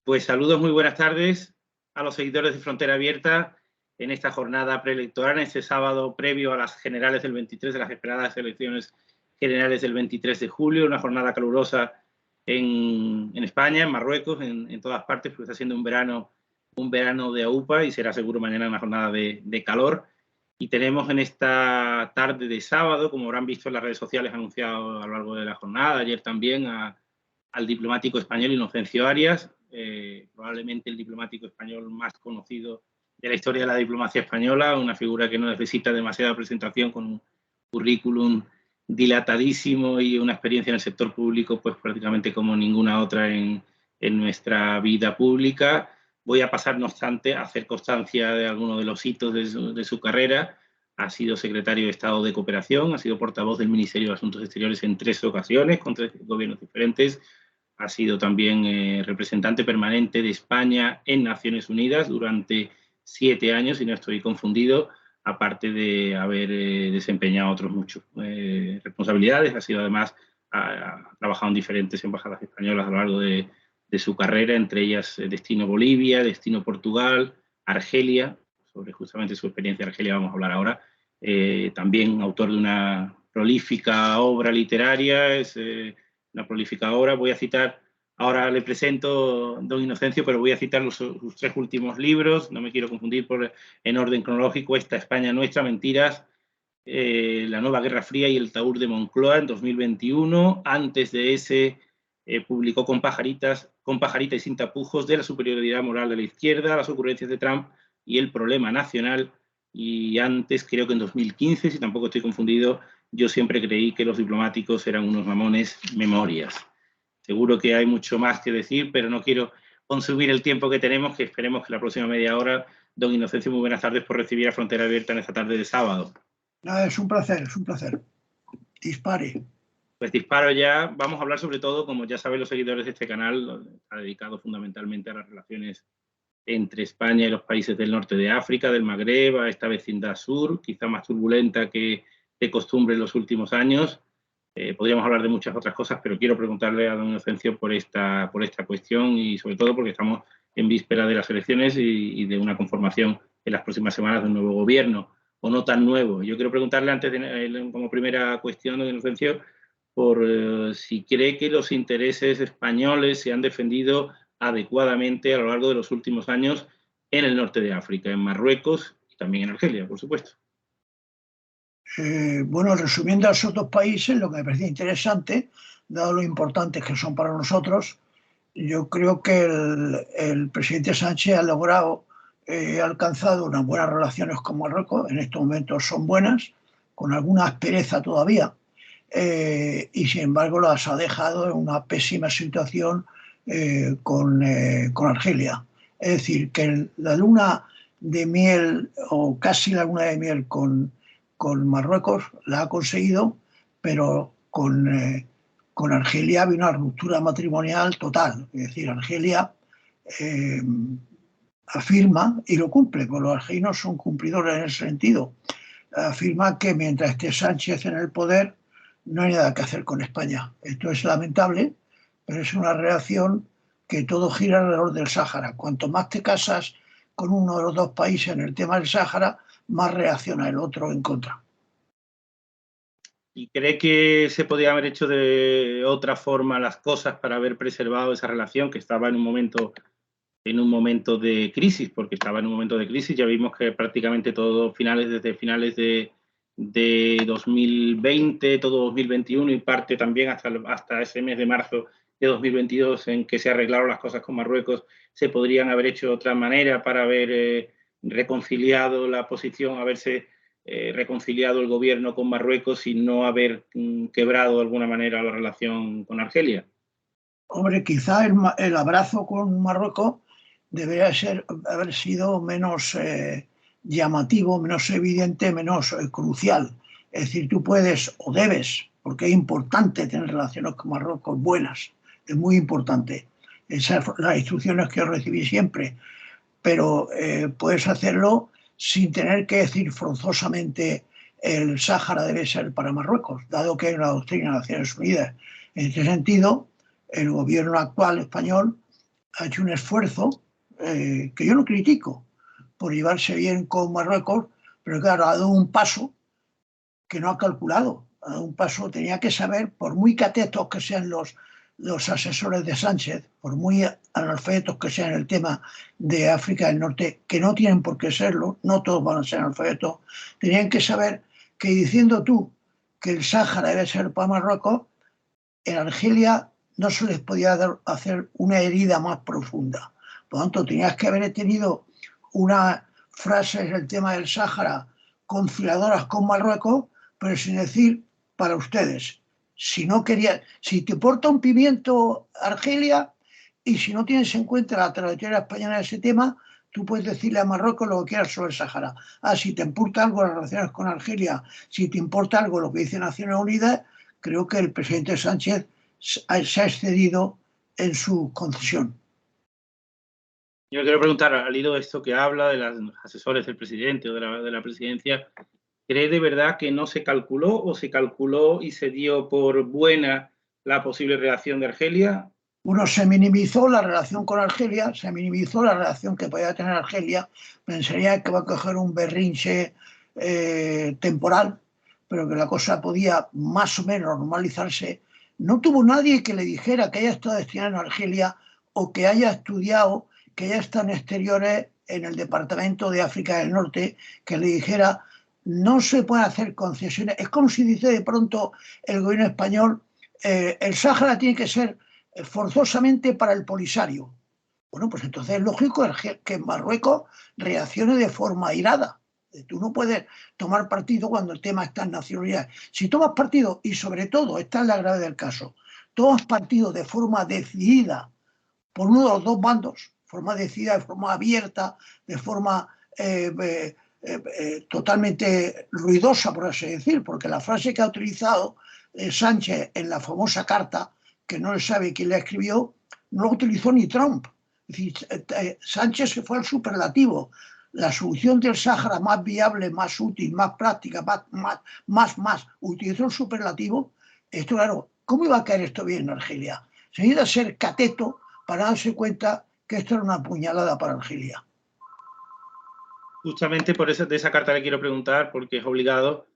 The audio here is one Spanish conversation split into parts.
Pues saludos, muy buenas tardes a los seguidores de Frontera Abierta en esta jornada preelectoral, en este sábado previo a las generales del 23, de las esperadas elecciones generales del 23 de julio, una jornada calurosa en España, en Marruecos, en todas partes, porque está siendo un verano de AUPA y será seguro mañana una jornada de calor. Y tenemos en esta tarde de sábado, como habrán visto en las redes sociales, anunciado a lo largo de la jornada, ayer también, al diplomático español Inocencio Arias, probablemente el diplomático español más conocido de la historia de la diplomacia española, una figura que no necesita demasiada presentación, con un currículum dilatadísimo y una experiencia en el sector público pues prácticamente como ninguna otra en nuestra vida pública. Voy a pasar, no obstante, a hacer constancia de algunos de los hitos de su carrera. Ha sido secretario de Estado de Cooperación, ha sido portavoz del Ministerio de Asuntos Exteriores en 3 ocasiones, con 3 gobiernos diferentes. Ha sido también representante permanente de España en Naciones Unidas durante 7 años, si no estoy confundido, aparte de haber desempeñado otros muchos responsabilidades. Ha sido además, ha trabajado en diferentes embajadas españolas a lo largo de su carrera, entre ellas Destino Bolivia, Destino Portugal, Argelia. Sobre justamente su experiencia en Argelia vamos a hablar ahora. También autor de una prolífica obra literaria, una prolífica obra. Voy a citar, ahora le presento don Inocencio, pero voy a citar sus 3 últimos libros, no me quiero confundir en orden cronológico: Esta España Nuestra, Mentiras, La Nueva Guerra Fría y El Taur de Moncloa, en 2021. Antes de ese publicó con Pajarita y Sin Tapujos, de la superioridad moral de la izquierda, las ocurrencias de Trump y el problema nacional. Y antes, creo que en 2015, si tampoco estoy confundido, Yo siempre creí que los diplomáticos eran unos mamones, Memorias. Seguro que hay mucho más que decir, pero no quiero consumir el tiempo que tenemos, que esperemos que la próxima media hora. Don Inocencio, muy buenas tardes por recibir a Frontera Abierta en esta tarde de sábado. Nada, es un placer, es un placer. Dispare. Pues disparo ya. Vamos a hablar sobre todo, como ya saben los seguidores de este canal, está dedicado fundamentalmente a las relaciones entre España y los países del norte de África, del Magreb, a esta vecindad sur, quizá más turbulenta que de costumbre en los últimos años. Podríamos hablar de muchas otras cosas, pero quiero preguntarle a don Inocencio por esta cuestión, y sobre todo porque estamos en víspera de las elecciones y de una conformación en las próximas semanas de un nuevo gobierno, o no tan nuevo. Yo quiero preguntarle antes, como primera cuestión, don Inocencio, por si cree que los intereses españoles se han defendido adecuadamente a lo largo de los últimos años en el norte de África, en Marruecos y también en Argelia, por supuesto. Bueno, resumiendo a esos 2 países, lo que me parece interesante, dado lo importantes que son para nosotros, yo creo que el presidente Sánchez ha logrado, ha alcanzado unas buenas relaciones con Marruecos. En estos momentos son buenas, con alguna aspereza todavía, y sin embargo las ha dejado en una pésima situación con Argelia. Es decir, que la luna de miel, o casi la luna de miel con Marruecos, la ha conseguido, pero con Argelia había una ruptura matrimonial total. Es decir, Argelia afirma, y lo cumple, porque los argelinos son cumplidores en ese sentido, afirma que mientras esté Sánchez en el poder no hay nada que hacer con España. Esto es lamentable, pero es una reacción que todo gira alrededor del Sáhara. Cuanto más te casas con uno de los 2 países en el tema del Sáhara, más reacciona el otro en contra. ¿Y cree que se podía haber hecho de otra forma las cosas para haber preservado esa relación, que estaba en un momento de crisis? Porque estaba en un momento de crisis. Ya vimos que prácticamente desde finales de 2020, todo 2021 y parte también hasta ese mes de marzo de 2022, en que se arreglaron las cosas con Marruecos, se podrían haber hecho de otra manera para haber reconciliado la posición, haberse reconciliado el gobierno con Marruecos y no haber quebrado de alguna manera la relación con Argelia. Hombre, quizá el abrazo con Marruecos debería haber sido menos llamativo, menos evidente, menos crucial. Es decir, tú puedes o debes, porque es importante tener relaciones con Marruecos buenas, es muy importante. Esas son las instrucciones que yo recibí siempre, pero puedes hacerlo sin tener que decir forzosamente el Sáhara debe ser para Marruecos, dado que hay una doctrina de Naciones Unidas. En este sentido, el gobierno actual español ha hecho un esfuerzo que yo no critico por llevarse bien con Marruecos, pero claro, ha dado un paso que no ha calculado. Ha dado un paso, tenía que saber, por muy catetos que sean los asesores de Sánchez, por muy analfabetos que sean el tema de África del Norte, que no tienen por qué serlo, no todos van a ser analfabetos, tenían que saber que diciendo tú que el Sáhara debe ser para Marruecos, en Argelia no se les podía hacer una herida más profunda. Por lo tanto, tenías que haber tenido una frase en el tema del Sáhara conciliadoras con Marruecos, pero sin decir para ustedes. Si no quería, si te importa un pimiento Argelia y si no tienes en cuenta la trayectoria española en ese tema, tú puedes decirle a Marruecos lo que quieras sobre el Sáhara. Si te importa algo las relaciones con Argelia, si te importa algo lo que dice Naciones Unidas, creo que el presidente Sánchez se ha excedido en su concesión. Yo quiero preguntar, al hilo de esto que habla de los asesores del presidente o de la presidencia, ¿cree de verdad que no se calculó o se calculó y se dio por buena la posible reacción de Argelia? Uno, se minimizó la relación con Argelia, se minimizó la relación que podía tener Argelia, pensaría que va a coger un berrinche temporal, pero que la cosa podía más o menos normalizarse. No tuvo nadie que le dijera que haya estado destinado en Argelia o que haya estudiado, que haya estado en exteriores en el Departamento de África del Norte, que le dijera no se pueden hacer concesiones. Es como si dice de pronto el gobierno español, el Sáhara tiene que ser forzosamente para el Polisario. Bueno, pues entonces es lógico que Marruecos reaccione de forma airada. Tú no puedes tomar partido cuando el tema está en nacionalidad. Si tomas partido, y sobre todo, esta es la grave del caso, tomas partido de forma decidida por uno de los dos bandos, de forma decidida, de forma abierta, de forma totalmente ruidosa, por así decir, porque la frase que ha utilizado Sánchez en la famosa carta, que no le sabe quién la escribió, no lo utilizó ni Trump. Es decir, Sánchez se fue al superlativo. La solución del Sáhara más viable, más útil, más práctica, más, utilizó el superlativo. Esto, claro, ¿cómo iba a caer esto bien en Argelia? Se necesita ser cateto para darse cuenta que esto era una puñalada para Argelia. Justamente por eso de esa carta le quiero preguntar, porque es obligado.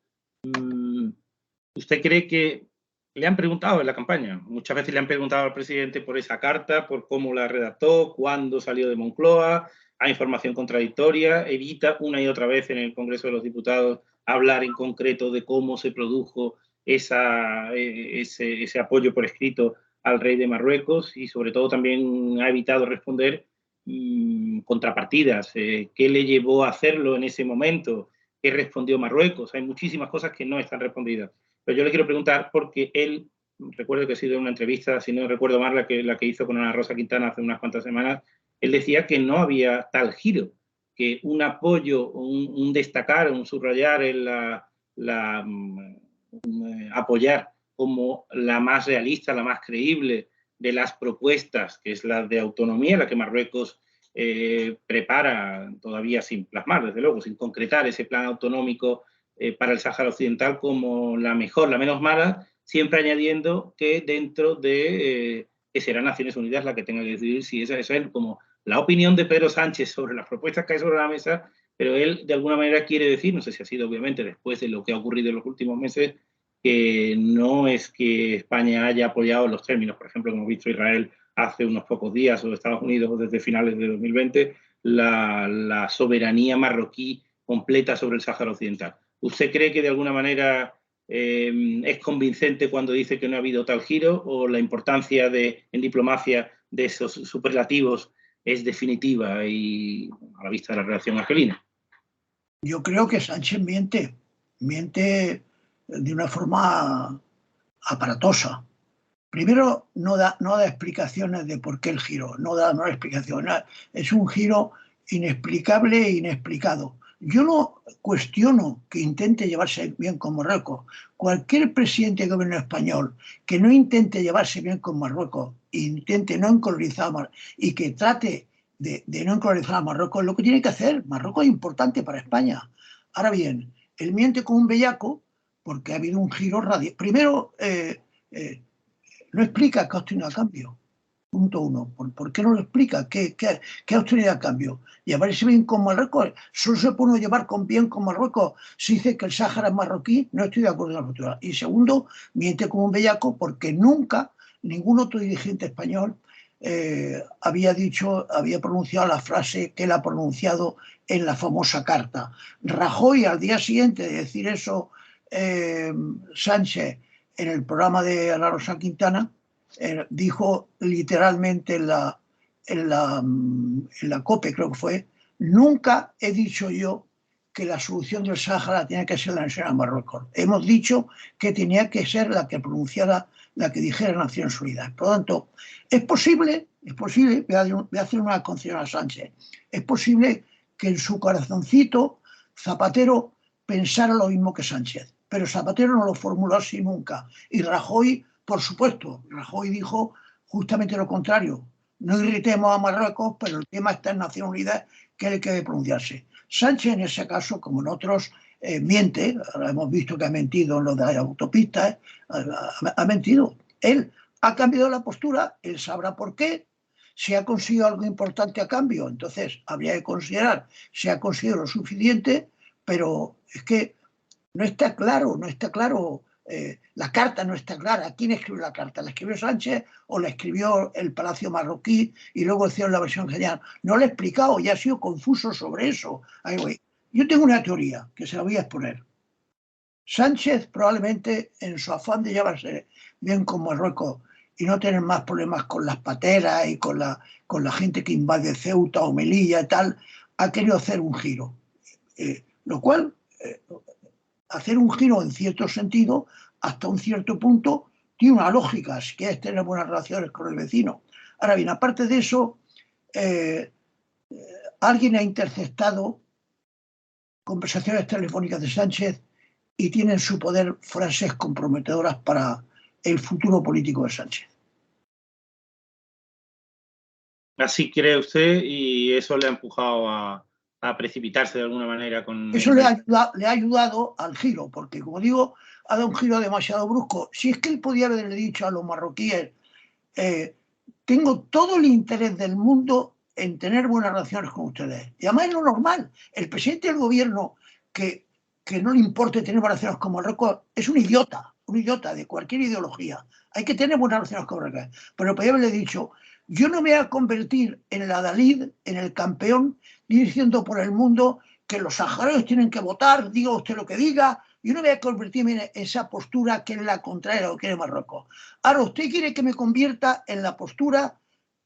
¿Usted cree que le han preguntado en la campaña? Muchas veces le han preguntado al presidente por esa carta, por cómo la redactó, cuándo salió de Moncloa, hay información contradictoria, evita una y otra vez en el Congreso de los Diputados hablar en concreto de cómo se produjo ese apoyo por escrito al rey de Marruecos y sobre todo también ha evitado responder contrapartidas. ¿Qué le llevó a hacerlo en ese momento? ¿Qué respondió Marruecos? Hay muchísimas cosas que no están respondidas. Pero yo le quiero preguntar porque él, recuerdo que ha sido una entrevista, si no recuerdo mal, la que hizo con Ana Rosa Quintana hace unas cuantas semanas, él decía que no había tal giro, que un apoyo, un destacar, un subrayar en apoyar como la más realista, la más creíble de las propuestas, que es la de autonomía, la que Marruecos prepara todavía sin plasmar, desde luego, sin concretar ese plan autonómico para el Sáhara Occidental como la mejor, la menos mala, siempre añadiendo que dentro de que será Naciones Unidas la que tenga que decidir si esa es como la opinión de Pedro Sánchez sobre las propuestas que hay sobre la mesa, pero él de alguna manera quiere decir, no sé si ha sido obviamente después de lo que ha ocurrido en los últimos meses, que no es que España haya apoyado los términos, por ejemplo, como hemos visto Israel hace unos pocos días o Estados Unidos desde finales de 2020, la soberanía marroquí completa sobre el Sáhara Occidental. ¿Usted cree que de alguna manera es convincente cuando dice que no ha habido tal giro o la importancia en diplomacia de esos superlativos es definitiva y a la vista de la relación argelina? Yo creo que Sánchez miente de una forma aparatosa. Primero, no da explicaciones de por qué el giro, no da explicaciones. Es un giro inexplicable e inexplicado. Yo no cuestiono que intente llevarse bien con Marruecos. Cualquier presidente de gobierno español que no intente llevarse bien con Marruecos, intente no encolonizar a Marruecos y que trate de no encolonizar a Marruecos, lo que tiene que hacer. Marruecos es importante para España. Ahora bien, él miente como un bellaco porque ha habido un giro radical. Primero, no explica qué ha obtenido a cambio. Punto uno. ¿Por qué no lo explica? ¿Qué austeridad cambió? ¿Llevarse bien con Marruecos? ¿Solo se puede llevar bien con Marruecos si dice que el Sáhara es marroquí? No estoy de acuerdo en la postura. Y segundo, miente como un bellaco porque nunca ningún otro dirigente español había pronunciado la frase que él ha pronunciado en la famosa carta. Rajoy, al día siguiente de decir eso, Sánchez, en el programa de Ana Rosa Quintana, dijo literalmente en la COPE, creo que fue: nunca he dicho yo que la solución del Sáhara tenía que ser la anexión a Marruecos. Hemos dicho que tenía que ser la que pronunciara, la que dijera Naciones Unidas. Por lo tanto, es posible, voy a hacer una concesión a Sánchez, es posible que en su corazoncito Zapatero pensara lo mismo que Sánchez, pero Zapatero no lo formuló así nunca. Y Rajoy, por supuesto, Rajoy dijo justamente lo contrario: no irritemos a Marruecos, pero el tema está en Naciones Unidas, que él debe pronunciarse. Sánchez, en ese caso, como en otros, miente. Ahora hemos visto que ha mentido en lo de las autopistas, ha mentido. Él ha cambiado la postura, él sabrá por qué. Si ha conseguido algo importante a cambio, entonces habría que considerar si ha conseguido lo suficiente, pero es que no está claro, la carta no está clara. ¿Quién escribió la carta? ¿La escribió Sánchez o la escribió el Palacio Marroquí y luego hicieron la versión general? No lo he explicado y ha sido confuso sobre eso. Ahí voy. Yo tengo una teoría que se la voy a exponer. Sánchez, probablemente en su afán de llevarse bien con Marruecos y no tener más problemas con las pateras y con la gente que invade Ceuta o Melilla y tal, ha querido hacer un giro. Lo cual, hacer un giro en cierto sentido, hasta un cierto punto, tiene una lógica, si quieres tener buenas relaciones con el vecino. Ahora bien, aparte de eso, alguien ha interceptado conversaciones telefónicas de Sánchez y tiene en su poder frases comprometedoras para el futuro político de Sánchez. Así cree usted, y eso le ha empujado a precipitarse de alguna manera con... Eso le ha ayudado al giro, porque, como digo, ha dado un giro demasiado brusco. Si es que él podía haberle dicho a los marroquíes: tengo todo el interés del mundo en tener buenas relaciones con ustedes. Y además es lo normal. El presidente del gobierno que no le importe tener buenas relaciones con Marruecos es un idiota de cualquier ideología. Hay que tener buenas relaciones con Marruecos. Pero podría haberle dicho: yo no me voy a convertir en el adalid, en el campeón, diciendo por el mundo que los saharauis tienen que votar, diga usted lo que diga. Yo no voy a convertirme en esa postura que es la contraria a lo que quiere Marruecos. Ahora, usted quiere que me convierta en la postura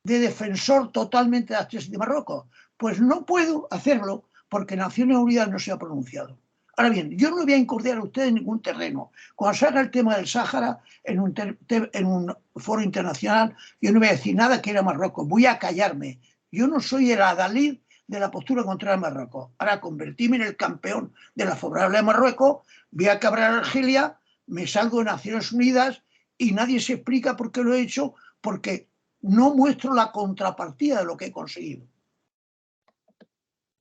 de defensor totalmente de las tesis de Marruecos. Pues no puedo hacerlo porque Naciones Unidas no se ha pronunciado. Ahora bien, yo no voy a incordiar a usted en ningún terreno. Cuando salga el tema del Sáhara en un foro internacional, yo no voy a decir nada que era Marruecos. Voy a callarme. Yo no soy el adalid de la postura contra Marruecos. Ahora, convertirme en el campeón de la favorable de Marruecos, voy a cabrar a Argelia, me salgo de Naciones Unidas y nadie se explica por qué lo he hecho, porque no muestro la contrapartida de lo que he conseguido.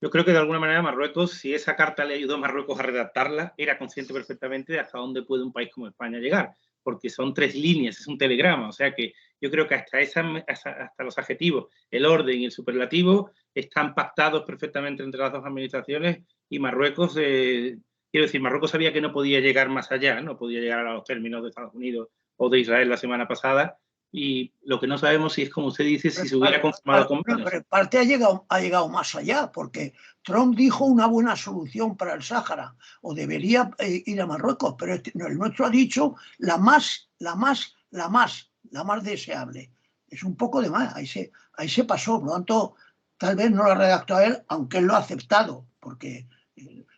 Yo creo que de alguna manera Marruecos, si esa carta le ayudó a Marruecos a redactarla, era consciente perfectamente de hasta dónde puede un país como España llegar, porque son 3 líneas, es un telegrama, o sea que yo creo que hasta los adjetivos, el orden y el superlativo están pactados perfectamente entre las dos administraciones y Marruecos, quiero decir, Marruecos sabía que no podía llegar más allá, no podía llegar a los términos de Estados Unidos o de Israel la semana pasada, y lo que no sabemos si es, como usted dice, si se hubiera conformado con menos. Pero en parte ha llegado más allá, porque Trump dijo una buena solución para el Sáhara, o debería ir a Marruecos, pero el nuestro ha dicho la más deseable. Es un poco de más, ahí se pasó. Por lo tanto, tal vez no lo ha redactado él, aunque él lo ha aceptado, porque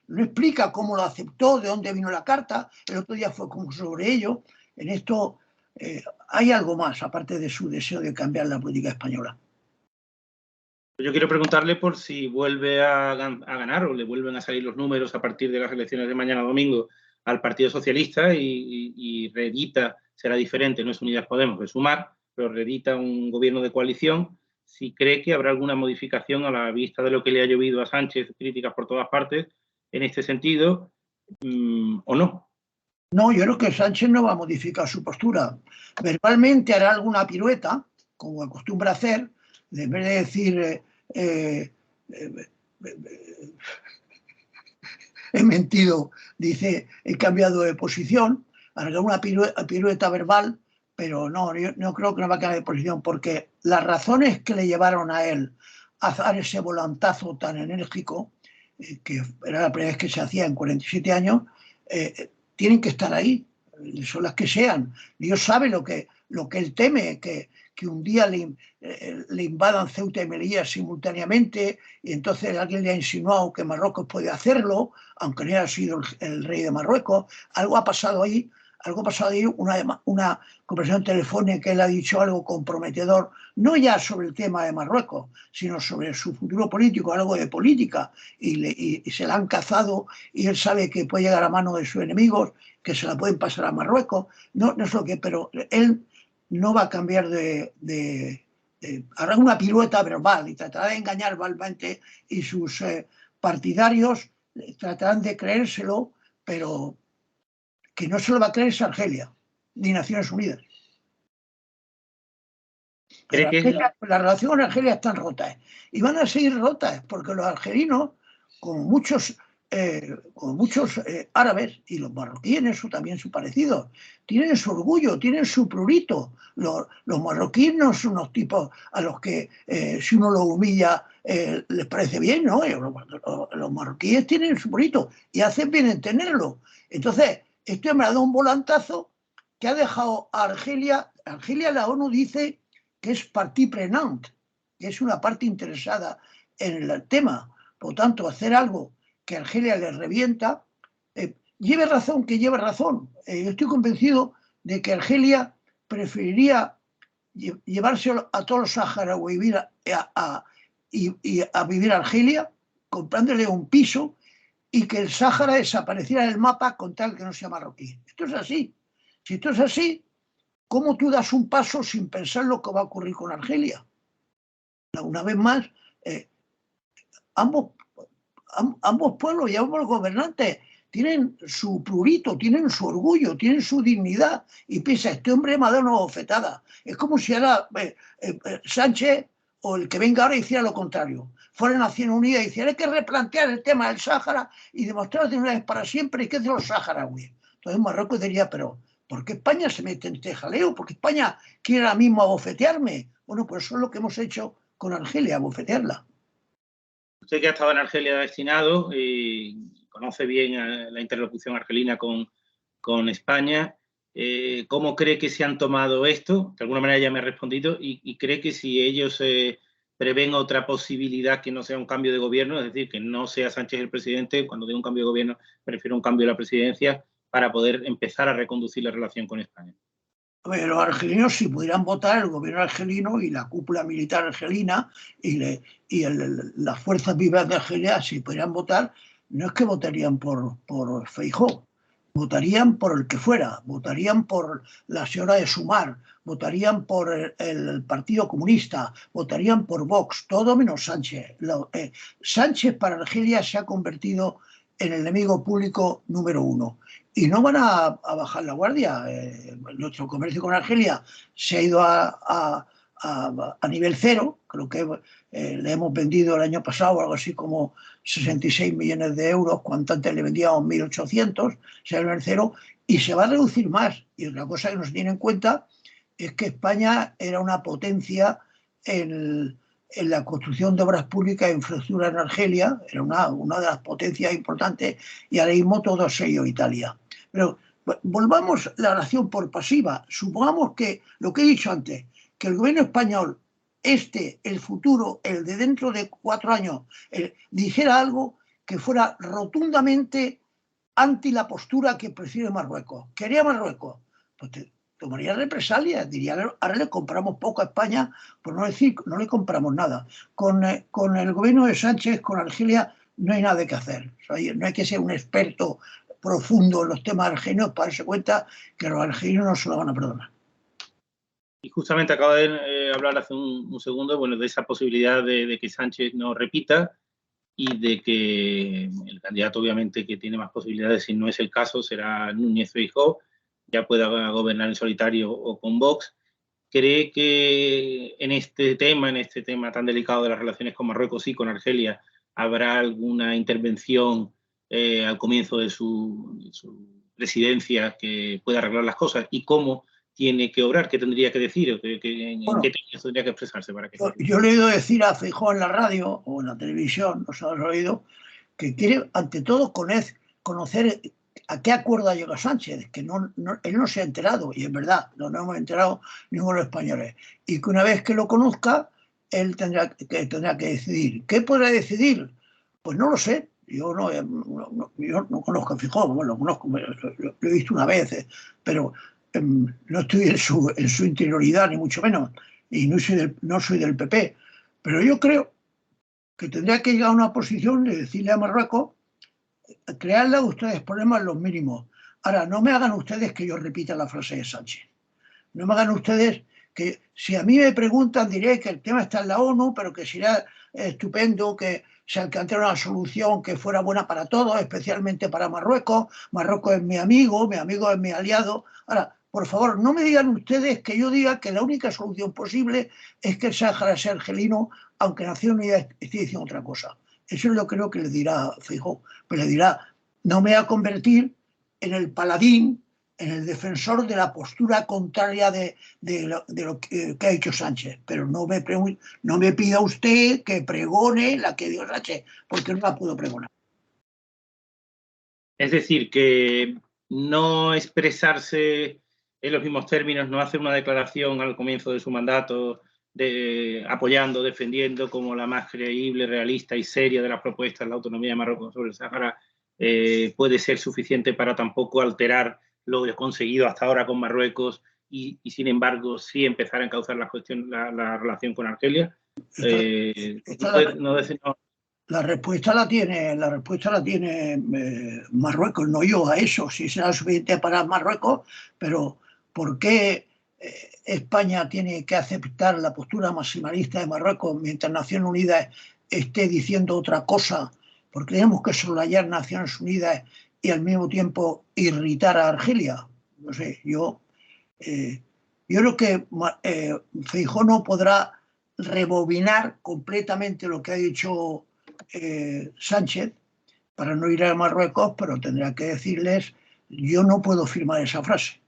no explica cómo lo aceptó, de dónde vino la carta. El otro día fue como sobre ello. En esto hay algo más, aparte de su deseo de cambiar la política española. Yo quiero preguntarle por si vuelve a ganar o le vuelven a salir los números a partir de las elecciones de mañana domingo al Partido Socialista y reedita, será diferente, no es Unidas Podemos, es Sumar, pero reedita un gobierno de coalición, si cree que habrá alguna modificación a la vista de lo que le ha llovido a Sánchez, críticas por todas partes, en este sentido, o no. No, yo creo que Sánchez no va a modificar su postura. Verbalmente hará alguna pirueta, como acostumbra hacer, en vez de decir he mentido, dice he cambiado de posición, hará una pirueta verbal, pero no, yo no creo que no va a cambiar de posición, porque las razones que le llevaron a él a dar ese volantazo tan enérgico, que era la primera vez que se hacía en 47 años, tienen que estar ahí, son las que sean. Dios sabe lo que él teme, que un día le invadan Ceuta y Melilla simultáneamente, y entonces alguien le ha insinuado que Marruecos puede hacerlo, aunque no haya sido el rey de Marruecos. Algo ha pasado ahí, una conversación telefónica que él ha dicho algo comprometedor, no ya sobre el tema de Marruecos, sino sobre su futuro político, algo de política, y se la han cazado, y él sabe que puede llegar a mano de sus enemigos, que se la pueden pasar a Marruecos. No es lo que, pero él no va a cambiar hará una pirueta verbal y tratará de engañar verbalmente, y sus partidarios tratarán de creérselo, pero que no se lo va a creer es Argelia, ni Naciones Unidas. La relación con Argelia están rotas, y van a seguir rotas, porque los argelinos, como muchos árabes, y los marroquíes eso también su parecido, tienen su orgullo, tienen su prurito. Los marroquíes no son unos tipos a los que si uno los humilla les parece bien, ¿no? Los marroquíes tienen su prurito y hacen bien en tenerlo. Entonces, esto me ha dado un volantazo que ha dejado a Argelia. La ONU dice que es partie prenante, que es una parte interesada en el tema. Por lo tanto, hacer algo que a Argelia le revienta, lleve razón que lleve razón. Yo estoy convencido de que Argelia preferiría llevarse a todos los saharauis y a vivir a Argelia, comprándole un piso, y que el Sáhara desapareciera del mapa con tal que no sea marroquí. Esto es así. Si esto es así, ¿cómo tú das un paso sin pensar lo que va a ocurrir con Argelia? Una vez más, ambos pueblos y ambos gobernantes tienen su prurito, tienen su orgullo, tienen su dignidad, y piensa, este hombre me ha dado una bofetada. Es como si ahora Sánchez o el que venga ahora hiciera lo contrario. Fuera a Naciones Unidas y hiciera, hay que replantear el tema del Sáhara y demostrar de una vez para siempre qué es de los saharauis. Entonces Marruecos diría, pero ¿por qué España se mete en este jaleo? ¿Por qué España quiere ahora mismo abofetearme? Bueno, pues eso es lo que hemos hecho con Argelia, abofetearla. Usted que ha estado en Argelia destinado y conoce bien la interlocución argelina con España, ¿cómo cree que se han tomado esto? De alguna manera ya me ha respondido, y cree que si ellos prevén otra posibilidad que no sea un cambio de gobierno, es decir, que no sea Sánchez el presidente, cuando diga un cambio de gobierno prefiero un cambio de la presidencia, para poder empezar a reconducir la relación con España. Los argelinos, si pudieran votar, el gobierno argelino y la cúpula militar argelina y las fuerzas vivas de Argelia, si pudieran votar, no es que votarían por Feijóo, votarían por el que fuera, votarían por la señora de Sumar, votarían por el Partido Comunista, votarían por Vox, todo menos Sánchez. Sánchez para Argelia se ha convertido en el enemigo público número uno. Y no van a bajar la guardia. Nuestro comercio con Argelia se ha ido a nivel cero. Creo que le hemos vendido el año pasado algo así como 66 millones de euros, cuando antes le vendíamos 1.800, se ha ido al cero, y se va a reducir más. Y otra cosa que no se tiene en cuenta es que España era una potencia en la construcción de obras públicas e infraestructura en Argelia, era una de las potencias importantes, y ahora mismo todo se ha ido a Italia. Pero volvamos la oración por pasiva. Supongamos que lo que he dicho antes, que el gobierno español, el futuro, el de dentro de 4 años, dijera algo que fuera rotundamente anti la postura que prefiere Marruecos. ¿Quería Marruecos? Pues tomaría represalias, diría, ahora le compramos poco a España, por no decir, no le compramos nada. Con el gobierno de Sánchez, con Argelia, no hay nada que hacer. O sea, no hay que ser un experto profundo en los temas argelinos para darse cuenta que los argelinos no se lo van a perdonar. Y justamente acaba de hablar hace un segundo, bueno, de esa posibilidad de que Sánchez no repita, y de que el candidato obviamente que tiene más posibilidades, si no es el caso, será Núñez Feijóo, ya pueda gobernar en solitario o con Vox. ¿cree que en este tema tan delicado de las relaciones con Marruecos y con Argelia, habrá alguna intervención al comienzo de su presidencia que pueda arreglar las cosas? ¿Y cómo tiene que obrar? ¿Qué tendría que decir? ¿En qué términos tendría que expresarse para que yo le he oído decir a Feijóo en la radio o en la televisión, no sé si lo has oído, que quiere ante todo conocer a qué acuerdo ha llegado Sánchez, que él no se ha enterado, y es verdad, no nos hemos enterado ninguno de los españoles, y que una vez que lo conozca, él tendrá que decidir. ¿Qué podrá decidir? Pues no lo sé. Yo no conozco a Feijóo, bueno, lo conozco, lo he visto una vez, pero no estoy en su interioridad, ni mucho menos, y no soy del PP. Pero yo creo que tendría que llegar a una posición de decirle a Marruecos: crearle a ustedes problemas los mínimos. Ahora, no me hagan ustedes que yo repita la frase de Sánchez. No me hagan ustedes que, si a mí me preguntan, diré que el tema está en la ONU, pero que sería estupendo que se alcanzara una solución que fuera buena para todos, especialmente para Marruecos. Marruecos es mi amigo es mi aliado. Ahora, por favor, no me digan ustedes que yo diga que la única solución posible es que el Sáhara sea argelino, aunque Naciones Unidas esté diciendo otra cosa. Eso es lo que creo que le dirá Feijóo. Pues le dirá: no me voy a convertir en el paladín, en el defensor de la postura contraria de lo que ha dicho Sánchez. Pero no me pida usted que pregone la que dio Sánchez, porque no la puedo pregonar. Es decir, que no expresarse en los mismos términos, no hacer una declaración al comienzo de su mandato apoyando, defendiendo como la más creíble, realista y seria de las propuestas la autonomía de Marruecos sobre el Sáhara, puede ser suficiente para tampoco alterar lo conseguido hasta ahora con Marruecos y sin embargo, sí empezar a encauzar la relación con Argelia. La respuesta la tiene Marruecos, no yo a eso, si será suficiente para Marruecos, pero ¿por qué España tiene que aceptar la postura maximalista de Marruecos mientras Naciones Unidas esté diciendo otra cosa? Porque tenemos que soslayar Naciones Unidas y al mismo tiempo irritar a Argelia. No sé, yo creo que Feijóo no podrá rebobinar completamente lo que ha dicho Sánchez para no ir a Marruecos, pero tendrá que decirles: yo no puedo firmar esa frase.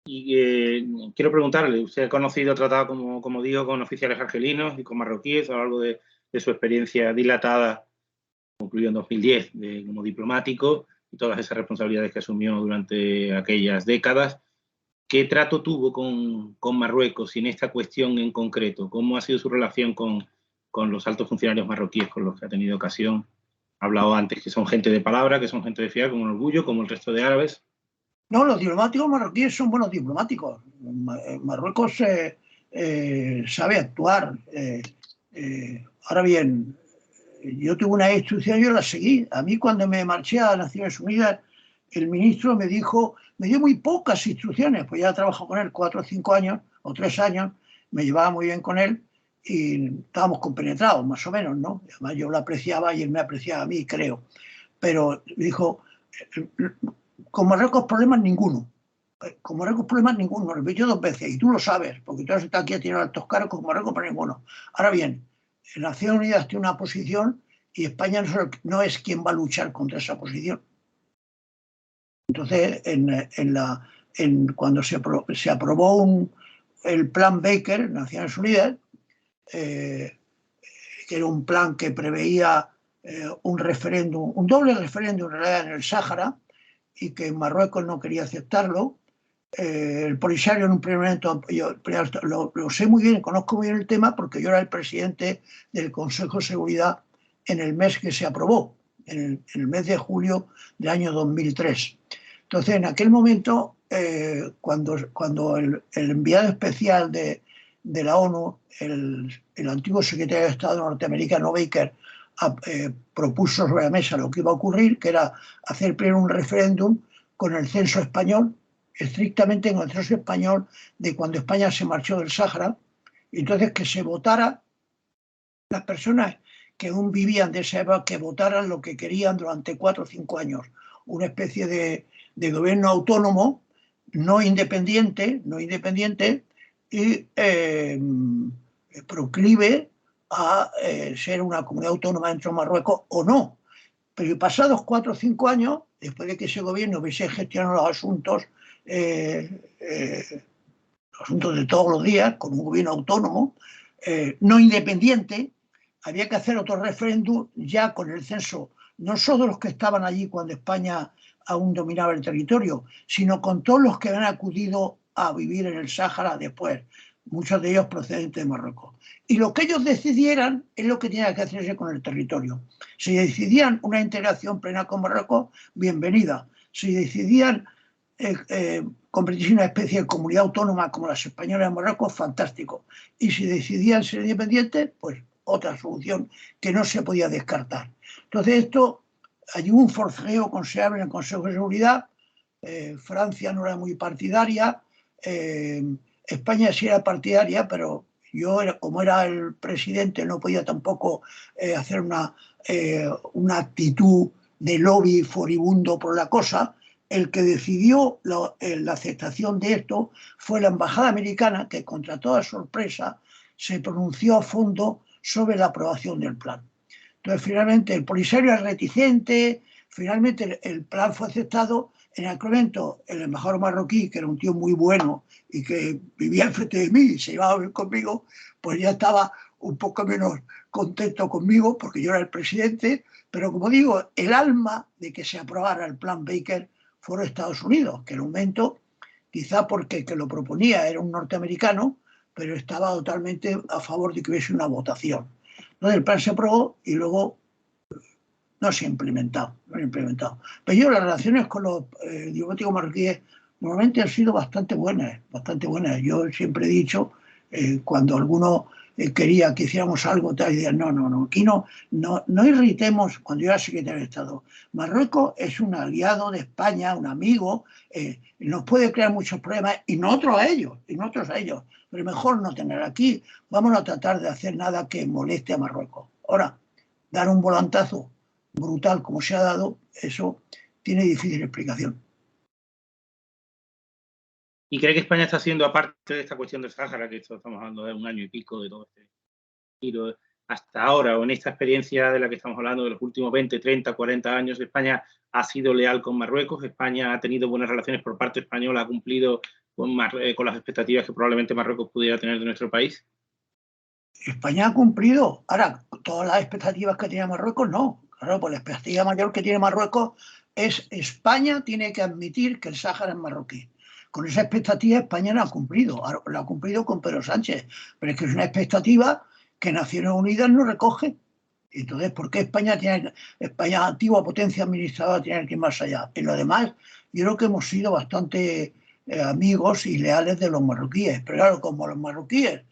Y quiero preguntarle, ¿usted ha conocido, tratado, como digo, con oficiales argelinos y con marroquíes a lo largo de su experiencia dilatada, concluyó en 2010, como diplomático y todas esas responsabilidades que asumió durante aquellas décadas? ¿Qué trato tuvo con Marruecos y en esta cuestión en concreto? ¿Cómo ha sido su relación con los altos funcionarios marroquíes con los que ha tenido ocasión? Ha hablado antes que son gente de palabra, que son gente de fiar, como un orgullo, como el resto de árabes. No, los diplomáticos marroquíes son buenos diplomáticos. Marruecos sabe actuar. Ahora bien, yo tuve una instrucción y yo la seguí. A mí, cuando me marché a Naciones Unidas, el ministro me dio muy pocas instrucciones, pues ya trabajo con él 4 o 5 años o 3 años, me llevaba muy bien con él y estábamos compenetrados, más o menos, ¿no? Además, yo lo apreciaba y él me apreciaba a mí, creo. Pero dijo: con Marruecos problemas ninguno. Con Marruecos problemas ninguno, lo repitió 2 veces, y tú lo sabes, porque tú has estado aquí a tirar altos cargos, con Marruecos para ninguno. Ahora bien, Naciones Unidas tiene una posición y España no es quien va a luchar contra esa posición. Entonces, cuando se aprobó el plan Baker en Naciones Unidas, que era un plan que preveía un referéndum, un doble referéndum en realidad en el Sáhara, y que Marruecos no quería aceptarlo. El Polisario en un primer momento, yo lo sé muy bien, conozco muy bien el tema, porque yo era el presidente del Consejo de Seguridad en el mes que se aprobó, en el mes de julio del año 2003. Entonces, en aquel momento, cuando el enviado especial de la ONU, el antiguo secretario de Estado norteamericano Baker, propuso sobre la mesa lo que iba a ocurrir, que era hacer primero un referéndum con el censo español, estrictamente con el censo español de cuando España se marchó del Sáhara, y entonces que se votara, las personas que aún vivían de esa época, que votaran lo que querían durante 4 o 5 años, una especie de gobierno autónomo no independiente, y proclive a ser una comunidad autónoma dentro de Marruecos o no. Pero pasados 4 o 5 años, después de que ese gobierno hubiese gestionado los asuntos de todos los días, con un gobierno autónomo, no independiente, había que hacer otro referéndum ya con el censo, no solo los que estaban allí cuando España aún dominaba el territorio, sino con todos los que habían acudido a vivir en el Sáhara después, muchos de ellos procedentes de Marruecos. Y lo que ellos decidieran es lo que tenía que hacerse con el territorio. Si decidían una integración plena con Marruecos, bienvenida. Si decidían convertirse en una especie de comunidad autónoma como las españolas de Marruecos, fantástico. Y si decidían ser independientes, pues otra solución que no se podía descartar. Entonces hay un forcejeo considerable en el Consejo de Seguridad. Francia no era muy partidaria, España sí era partidaria, pero yo, como era el presidente, no podía tampoco hacer una actitud de lobby furibundo por la cosa. El que decidió la aceptación de esto fue la embajada americana, que contra toda sorpresa se pronunció a fondo sobre la aprobación del plan. Entonces, finalmente, el Polisario era reticente, finalmente el plan fue aceptado. En aquel momento, el embajador marroquí, que era un tío muy bueno y que vivía enfrente de mí y se iba a ver conmigo, pues ya estaba un poco menos contento conmigo porque yo era el presidente, pero como digo, el alma de que se aprobara el plan Baker fueron Estados Unidos, que en un momento, quizá porque el que lo proponía era un norteamericano, pero estaba totalmente a favor de que hubiese una votación. Entonces el plan se aprobó y luego no se ha implementado. Pero yo las relaciones con los diplomáticos marroquíes normalmente han sido bastante buenas, bastante buenas. Yo siempre he dicho, cuando alguno quería que hiciéramos algo, tal, y decían, no, aquí no irritemos. Cuando yo era secretario de Estado, Marruecos es un aliado de España, un amigo, nos puede crear muchos problemas, y nosotros a ellos, pero mejor no tener aquí. Vamos a tratar de hacer nada que moleste a Marruecos. Ahora, dar un volantazo brutal como se ha dado, eso tiene difícil explicación. ¿Y cree que España está siendo, aparte de esta cuestión del Sáhara, que esto estamos hablando de un año y pico de todo este giro, hasta ahora, o en esta experiencia de la que estamos hablando de los últimos 20, 30, 40 años, España ha sido leal con Marruecos, España ha tenido buenas relaciones por parte española, ha cumplido con las expectativas que probablemente Marruecos pudiera tener de nuestro país? España ha cumplido. Ahora, todas las expectativas que tiene Marruecos, no. Claro, pues la expectativa mayor que tiene Marruecos es España tiene que admitir que el Sáhara es marroquí. Con esa expectativa España la ha cumplido. La ha cumplido con Pedro Sánchez. Pero es que es una expectativa que Naciones Unidas no recoge. Entonces, ¿por qué España, antigua potencia administradora, tiene que ir más allá? En lo demás, yo creo que hemos sido bastante amigos y leales de los marroquíes. Pero claro, como los marroquíes,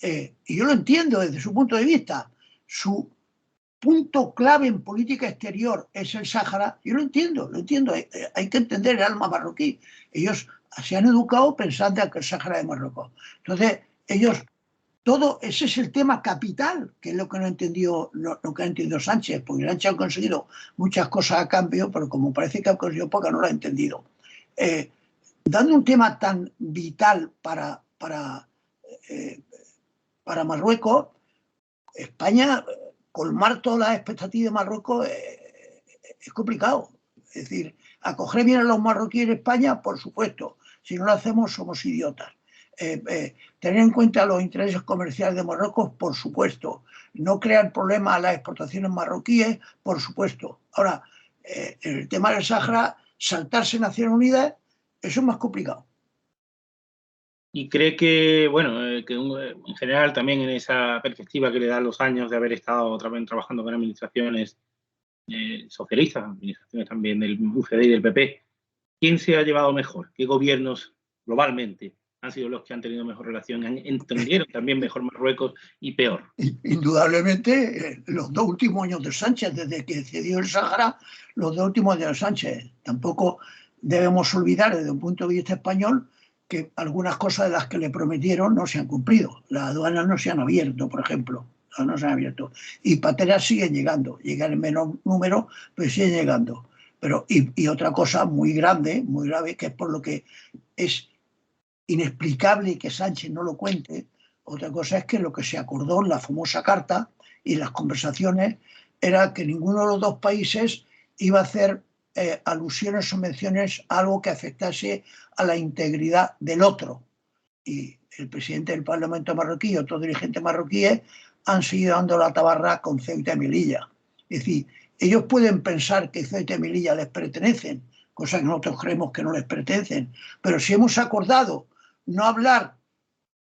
y yo lo entiendo desde su punto de vista, su punto clave en política exterior es el Sáhara, yo lo entiendo, hay que entender el alma marroquí. Ellos se han educado pensando que el Sáhara es de Marruecos. Entonces, ese es el tema capital, que es lo que no entendió, lo que ha entendido Sánchez, porque Sánchez ha conseguido muchas cosas a cambio, pero como parece que ha conseguido poca, no lo ha entendido. Dando un tema tan vital para Marruecos, España, colmar todas las expectativas de Marruecos es complicado. Es decir, acoger bien a los marroquíes en España, por supuesto. Si no lo hacemos, somos idiotas. Tener en cuenta los intereses comerciales de Marruecos, por supuesto. No crear problemas a las exportaciones marroquíes, por supuesto. Ahora, en el tema del Sáhara, saltarse Naciones Unidas, eso es más complicado. Y cree que, bueno, en general también en esa perspectiva que le dan los años de haber estado también trabajando con administraciones socialistas, administraciones también del UCD y del PP, ¿quién se ha llevado mejor? ¿Qué gobiernos globalmente han sido los que han tenido mejor relación? ¿Entendieron también mejor Marruecos y peor? Indudablemente, los 2 últimos años de Sánchez, desde que cedió el Sáhara, los 2 últimos años de Sánchez. Tampoco debemos olvidar, desde un punto de vista español, que algunas cosas de las que le prometieron no se han cumplido. Las aduanas no se han abierto, por ejemplo. No se han abierto. Y pateras siguen llegando. Llegan en menor número, pero siguen llegando. Pero, y otra cosa muy grande, muy grave, que es por lo que es inexplicable que Sánchez no lo cuente, otra cosa es que lo que se acordó en la famosa carta y las conversaciones era que ninguno de los dos países iba a hacer alusiones o menciones a algo que afectase a la integridad del otro. Y el presidente del Parlamento marroquí y otros dirigentes marroquíes han seguido dando la tabarra con Ceuta y Melilla. Es decir, ellos pueden pensar que Ceuta y Melilla les pertenecen, cosa que nosotros creemos que no les pertenecen, pero si hemos acordado no hablar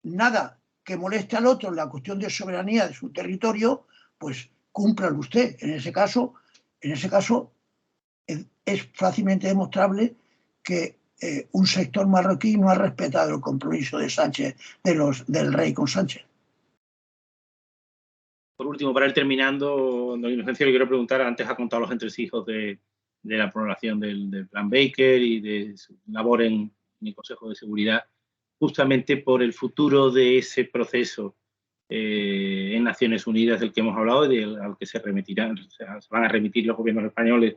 nada que moleste al otro en la cuestión de soberanía de su territorio, pues cúmplalo usted. En ese caso es fácilmente demostrable que un sector marroquí no ha respetado el compromiso de Sánchez, del rey con Sánchez. Por último, para ir terminando, don Inocencio, le quiero preguntar, antes ha contado los entresijos de la aprobación del plan Baker y de su labor en el Consejo de Seguridad, justamente por el futuro de ese proceso en Naciones Unidas del que hemos hablado y al que se van a remitir los gobiernos españoles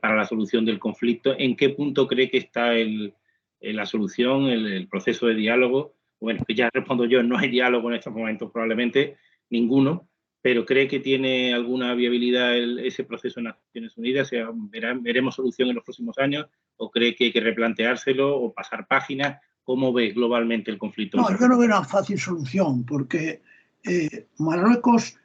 para la solución del conflicto. ¿En qué punto cree que está la solución, el proceso de diálogo? Bueno, que ya respondo yo, no hay diálogo en estos momentos probablemente, ninguno, pero ¿cree que tiene alguna viabilidad ese proceso en Naciones Unidas? O sea, ¿veremos solución en los próximos años? ¿O cree que hay que replanteárselo o pasar páginas? ¿Cómo ve globalmente el conflicto? No, yo no veo una fácil solución, porque Marruecos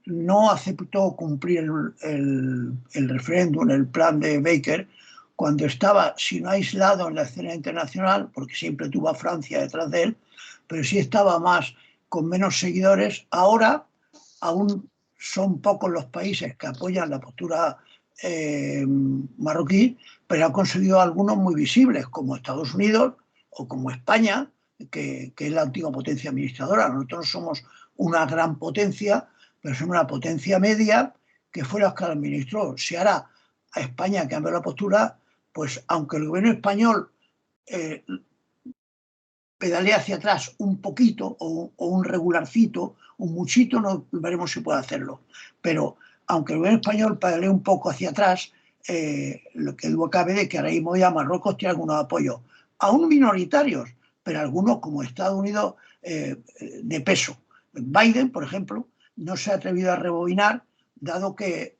no aceptó cumplir el referéndum, el plan de Baker, cuando estaba, si no aislado en la escena internacional, porque siempre tuvo a Francia detrás de él, pero sí estaba más con menos seguidores. Ahora aún son pocos los países que apoyan la postura marroquí, pero ha conseguido algunos muy visibles, como Estados Unidos o como España, que es la antigua potencia administradora. Nosotros somos una gran potencia, pero somos una potencia media que fue la que la administró. Si ahora a España cambia la postura, pues aunque el gobierno español pedalea hacia atrás un poquito o un regularcito, un muchito, no veremos si puede hacerlo. Pero aunque el gobierno español pedalee un poco hacia atrás, lo que duda cabe de que ahora mismo ya Marruecos tiene algunos apoyos, aún minoritarios, pero algunos como Estados Unidos de peso. Biden, por ejemplo, no se ha atrevido a rebobinar, dado que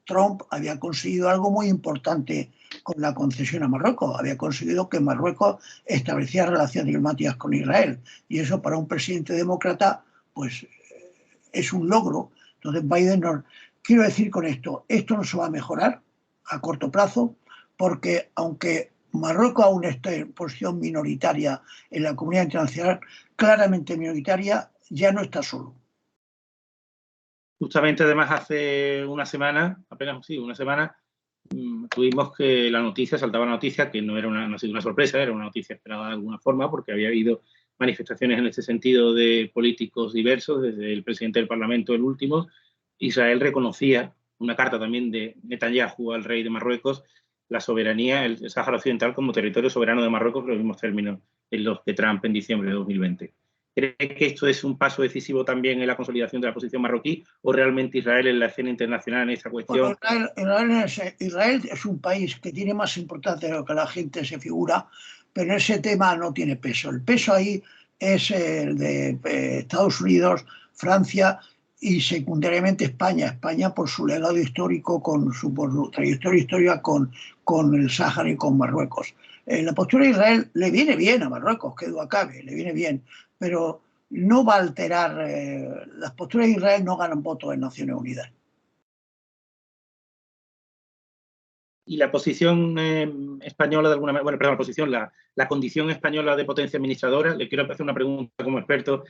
Trump había conseguido algo muy importante con la concesión a Marruecos. Había conseguido que Marruecos estableciera relaciones diplomáticas con Israel. Y eso para un presidente demócrata, pues es un logro. Entonces Biden no... Quiero decir con esto no se va a mejorar a corto plazo, porque aunque Marruecos aún está en posición minoritaria en la comunidad internacional, claramente minoritaria, ya no está solo. Justamente, además, hace una semana, apenas sí, una semana, tuvimos que saltaba la noticia, que no ha sido una sorpresa, era una noticia esperada de alguna forma, porque había habido manifestaciones en este sentido de políticos diversos, desde el presidente del Parlamento, el último. Israel reconocía, una carta también de Netanyahu al rey de Marruecos, la soberanía, el Sáhara Occidental como territorio soberano de Marruecos, los mismos términos en los de Trump en diciembre de 2020. ¿Cree que esto es un paso decisivo también en la consolidación de la posición marroquí o realmente Israel en la escena internacional en esta cuestión? Bueno, Israel es un país que tiene más importancia de lo que la gente se figura, pero en ese tema no tiene peso. El peso ahí es el de Estados Unidos, Francia y secundariamente España. España por su legado histórico, por su trayectoria histórica con el Sáhara y con Marruecos. La postura de Israel le viene bien a Marruecos, que duda cabe, le viene bien, pero no va a alterar, las posturas de Israel no ganan votos en Naciones Unidas. Y la posición española, de alguna manera, bueno, perdón, la posición, la condición española de potencia administradora, le quiero hacer una pregunta como experto.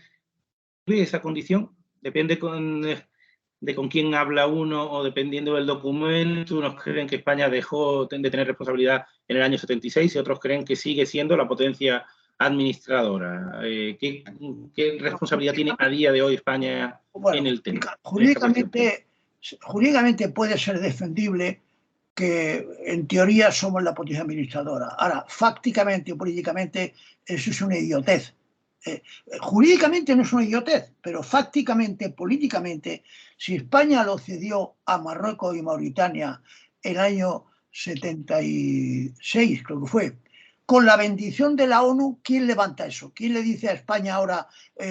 ¿Esa condición depende de con quién habla uno o dependiendo del documento? Unos creen que España dejó de tener responsabilidad en el año 76 y otros creen que sigue siendo la potencia administradora. ¿Qué responsabilidad tiene a día de hoy España en el tema? Jurídicamente puede ser defendible que en teoría somos la potencia administradora. Ahora, fácticamente o políticamente eso es una idiotez. Jurídicamente no es una idiotez, pero fácticamente, políticamente, si España lo cedió a Marruecos y Mauritania el año 76, creo que fue. Con la bendición de la ONU, ¿quién levanta eso? ¿Quién le dice a España ahora,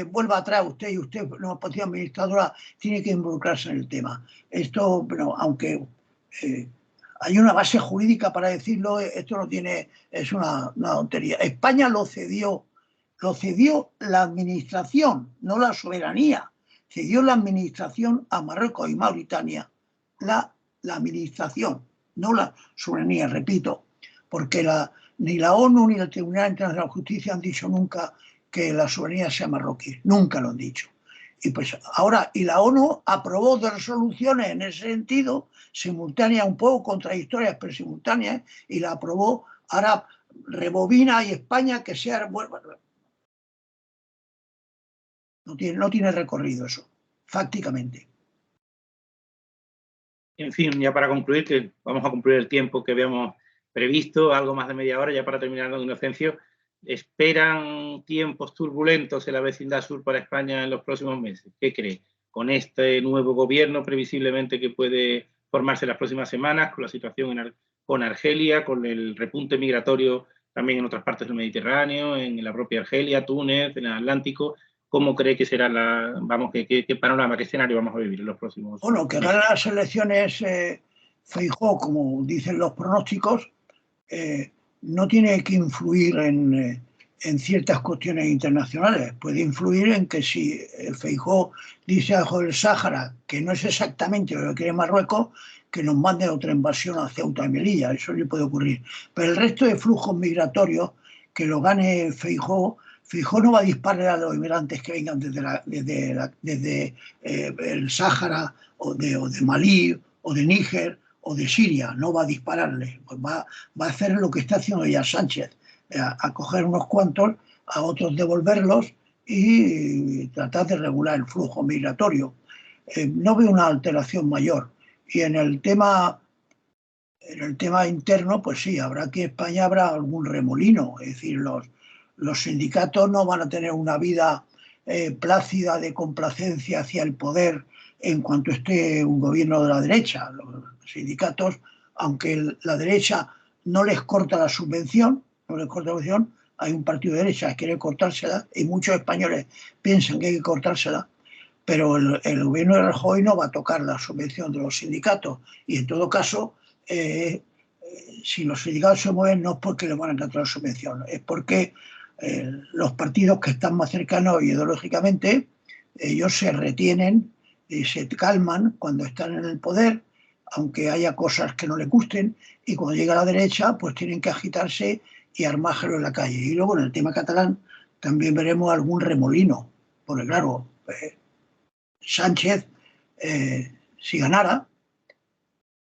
vuelva atrás usted y usted, la potencia administradora, tiene que involucrarse en el tema? Esto, bueno, aunque hay una base jurídica para decirlo, esto no tiene, es una tontería. España lo cedió la administración, no la soberanía. Cedió la administración a Marruecos y Mauritania. La administración, no la soberanía, repito, porque ni la ONU ni el Tribunal Internacional de Justicia han dicho nunca que la soberanía sea marroquí, nunca lo han dicho. Y pues ahora, y la ONU aprobó 2 resoluciones en ese sentido, simultáneas, un poco contradictorias, pero simultáneas, y la aprobó. Ahora rebobina y España que sea... Bueno, no tiene recorrido eso, fácticamente. En fin, ya para concluir, que vamos a cumplir el tiempo que habíamos previsto, algo más de media hora, ya para terminar, don Inocencio, ¿esperan tiempos turbulentos en la vecindad sur para España en los próximos meses? ¿Qué cree? Con este nuevo gobierno, previsiblemente que puede formarse en las próximas semanas, con la situación con Argelia, con el repunte migratorio también en otras partes del Mediterráneo, en la propia Argelia, Túnez, en el Atlántico, ¿cómo cree que será qué panorama, qué escenario vamos a vivir en los próximos Bueno, que meses? gane las elecciones Feijóo, como dicen los pronósticos, no tiene que influir en ciertas cuestiones internacionales. Puede influir en que si Feijóo dice algo del Sáhara, que no es exactamente lo que quiere Marruecos, que nos mande otra invasión a Ceuta y Melilla. Eso le puede ocurrir. Pero el resto de flujos migratorios, que lo gane Feijóo no va a disparar a los inmigrantes que vengan desde el Sáhara o de Malí o de Níger o de Siria, no va a dispararle, pues va a hacer lo que está haciendo ya Sánchez, a coger unos cuantos, a otros devolverlos y tratar de regular el flujo migratorio. No veo una alteración mayor. Y en el tema interno, pues sí, España habrá algún remolino, es decir, los sindicatos no van a tener una vida plácida de complacencia hacia el poder en cuanto esté un gobierno de la derecha. Los sindicatos, aunque la derecha no les corta la subvención, hay un partido de derecha que quiere cortársela y muchos españoles piensan que hay que cortársela, pero el gobierno de Rajoy no va a tocar la subvención de los sindicatos y en todo caso, si los sindicatos se mueven no es porque le van a encontrar la subvención, es porque los partidos que están más cercanos ideológicamente, ellos se retienen y se calman cuando están en el poder, aunque haya cosas que no les gusten, y cuando llega a la derecha pues tienen que agitarse y armárselo en la calle. Y luego en el tema catalán también veremos algún remolino, porque claro, Sánchez, si ganara,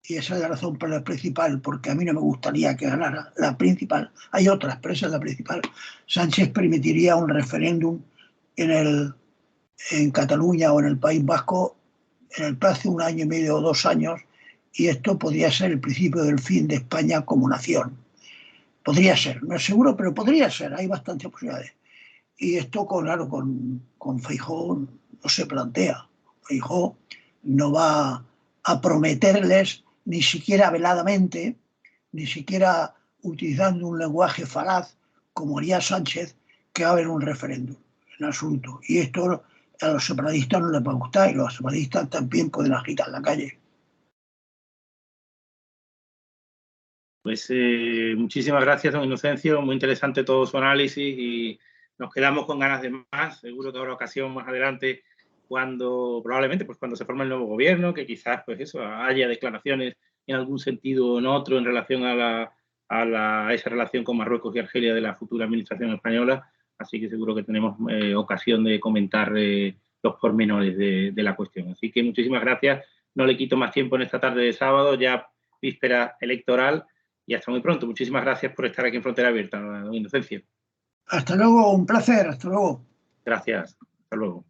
y esa es la razón principal, porque a mí no me gustaría que ganara, la principal, hay otras, pero esa es la principal, Sánchez permitiría un referéndum en Cataluña o en el País Vasco en el plazo de 1 año y medio o 2 años, y esto podría ser el principio del fin de España como nación. Podría ser, no es seguro, pero podría ser, hay bastantes posibilidades. Y esto, claro, con Feijóo no se plantea. Feijóo no va a prometerles, ni siquiera veladamente, ni siquiera utilizando un lenguaje falaz, como haría Sánchez, que va a haber un referéndum, en absoluto. Y esto a los separatistas no les va a gustar, y los separatistas también pueden agitar la calle. Pues muchísimas gracias, don Inocencio, muy interesante todo su análisis y nos quedamos con ganas de más. Seguro que habrá ocasión más adelante probablemente cuando se forme el nuevo gobierno, que quizás pues eso, haya declaraciones en algún sentido o en otro en relación a esa relación con Marruecos y Argelia de la futura administración española. Así que seguro que tenemos ocasión de comentar los pormenores de la cuestión. Así que muchísimas gracias. No le quito más tiempo en esta tarde de sábado, ya víspera electoral. Y hasta muy pronto. Muchísimas gracias por estar aquí en Frontera Abierta, don Inocencio. Hasta luego, un placer, hasta luego. Gracias. Hasta luego.